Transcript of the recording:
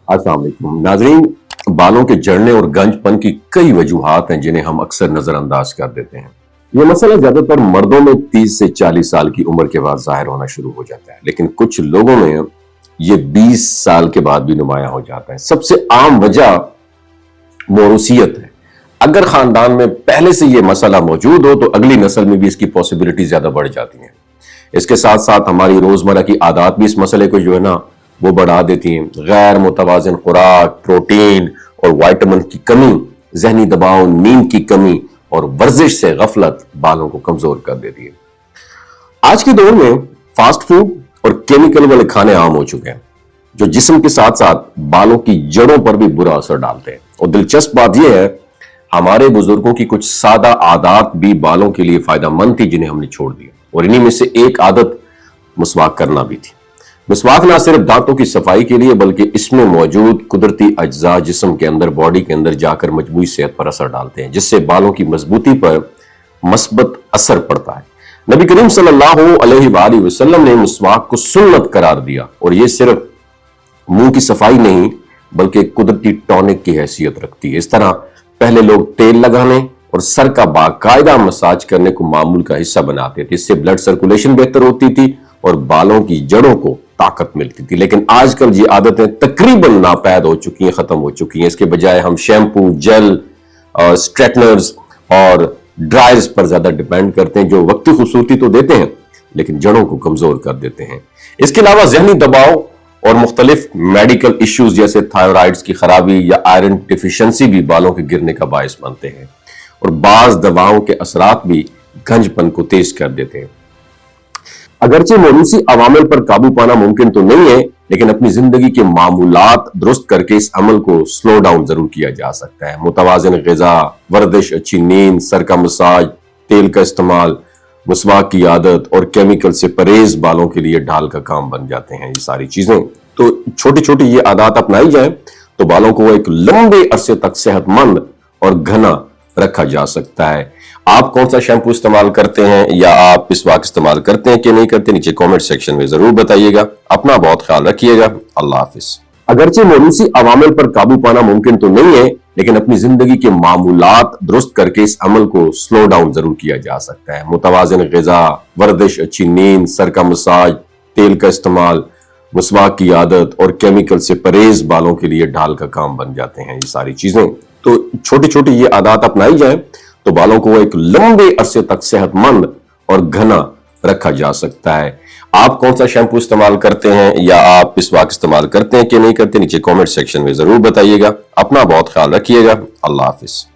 السلام علیکم ناظرین، بالوں کے جڑنے اور گنج پن کی کئی وجوہات ہیں جنہیں ہم اکثر نظر انداز کر دیتے ہیں۔ یہ مسئلہ زیادہ تر مردوں میں 30 سے 40 سال کی عمر کے بعد ظاہر ہونا شروع ہو جاتا ہے، لیکن کچھ لوگوں میں یہ 20 سال کے بعد بھی نمایاں ہو جاتا ہے۔ سب سے عام وجہ موروثیت ہے۔ اگر خاندان میں پہلے سے یہ مسئلہ موجود ہو تو اگلی نسل میں بھی اس کی پاسبلٹی زیادہ بڑھ جاتی ہیں۔ اس کے ساتھ ساتھ ہماری روزمرہ کی عادات بھی اس مسئلے کو وہ بڑھا دیتی ہیں۔ غیر متوازن خوراک، پروٹین اور وائٹامن کی کمی، ذہنی دباؤ، نیند کی کمی اور ورزش سے غفلت بالوں کو کمزور کر دیتی ہے۔ آج کے دور میں فاسٹ فوڈ اور کیمیکل والے کھانے عام ہو چکے ہیں جو جسم کے ساتھ ساتھ بالوں کی جڑوں پر بھی برا اثر ڈالتے ہیں۔ اور دلچسپ بات یہ ہے، ہمارے بزرگوں کی کچھ سادہ عادات بھی بالوں کے لیے فائدہ مند تھی جنہیں ہم نے چھوڑ دیا، اور انہی میں سے ایک عادت مسواک کرنا بھی تھی۔ مسواک نہ صرف دانتوں کی صفائی کے لیے بلکہ اس میں موجود قدرتی اجزاء جسم کے اندر، باڈی کے اندر جا کر مجموعی صحت پر اثر ڈالتے ہیں، جس سے بالوں کی مضبوطی پر مثبت اثر پڑتا ہے۔ نبی کریم صلی اللہ علیہ وآلہ وسلم نے مسواک کو سنت قرار دیا، اور یہ صرف منہ کی صفائی نہیں بلکہ قدرتی ٹونک کی حیثیت رکھتی ہے۔ اس طرح پہلے لوگ تیل لگانے اور سر کا باقاعدہ مساج کرنے کو معمول کا حصہ بناتے تھے۔ اس سے بلڈ سرکولیشن بہتر ہوتی تھی اور بالوں کی جڑوں کو طاقت ملتی تھی۔ لیکن آج کل یہ عادتیں تقریباً ناپید ہو چکی ہیں، ختم ہو چکی ہیں۔ اس کے بجائے ہم شیمپو، جیل، سٹریٹنرز اور ڈرائرز پر زیادہ ڈیپینڈ کرتے ہیں، جو وقتی خوبصورتی تو دیتے ہیں لیکن جڑوں کو کمزور کر دیتے ہیں۔ اس کے علاوہ ذہنی دباؤ اور مختلف میڈیکل ایشوز جیسے تھائرائیڈز کی خرابی یا آئرن ڈیفیشنسی بھی بالوں کے گرنے کا باعث بنتے ہیں، اور بعض دواؤں کے اثرات بھی گنج پن کو تیز کر دیتے ہیں۔ اگرچہ موروثی عوامل پر قابو پانا ممکن تو نہیں ہے، لیکن اپنی زندگی کے معمولات درست کر کے اس عمل کو سلو ڈاؤن ضرور کیا جا سکتا ہے۔ متوازن غذا، ورزش، اچھی نیند، سر کا مساج، تیل کا استعمال، مسواک کی عادت اور کیمیکل سے پرہیز بالوں کے لیے ڈھال کا کام بن جاتے ہیں۔ یہ ساری چیزیں تو چھوٹی چھوٹی یہ عادات اپنائی جائیں تو بالوں کو ایک لمبے عرصے تک صحت مند اور گھنا رکھا جا سکتا ہے۔ آپ کون سا شیمپو استعمال کرتے ہیں یا آپ مسواک استعمال کرتے ہیں کہ نہیں کرتے، نیچے کامنٹ سیکشن میں ضرور بتائیے گا۔ اپنا بہت خیال رکھیے گا۔ اللہ حافظ۔ اگرچہ موروثی عوامل پر قابو پانا ممکن تو نہیں ہے، لیکن اپنی زندگی کے معمولات درست کر کے اس عمل کو سلو ڈاؤن ضرور کیا جا سکتا ہے۔ متوازن غذا، ورزش، اچھی نیند، سر کا مساج، تیل کا استعمال، مسواک کی عادت اور کیمیکل سے پرہیز بالوں کے لیے ڈھال کا کام بن جاتے ہیں۔ یہ ساری چیزیں تو چھوٹی چھوٹی یہ عادات اپنائی جائیں تو بالوں کو ایک لمبے عرصے تک صحت مند اور گھنا رکھا جا سکتا ہے۔ آپ کون سا شیمپو استعمال کرتے ہیں یا آپ مسواک استعمال کرتے ہیں کہ نہیں کرتے، نیچے کامنٹ سیکشن میں ضرور بتائیے گا۔ اپنا بہت خیال رکھیے گا۔ اللہ حافظ۔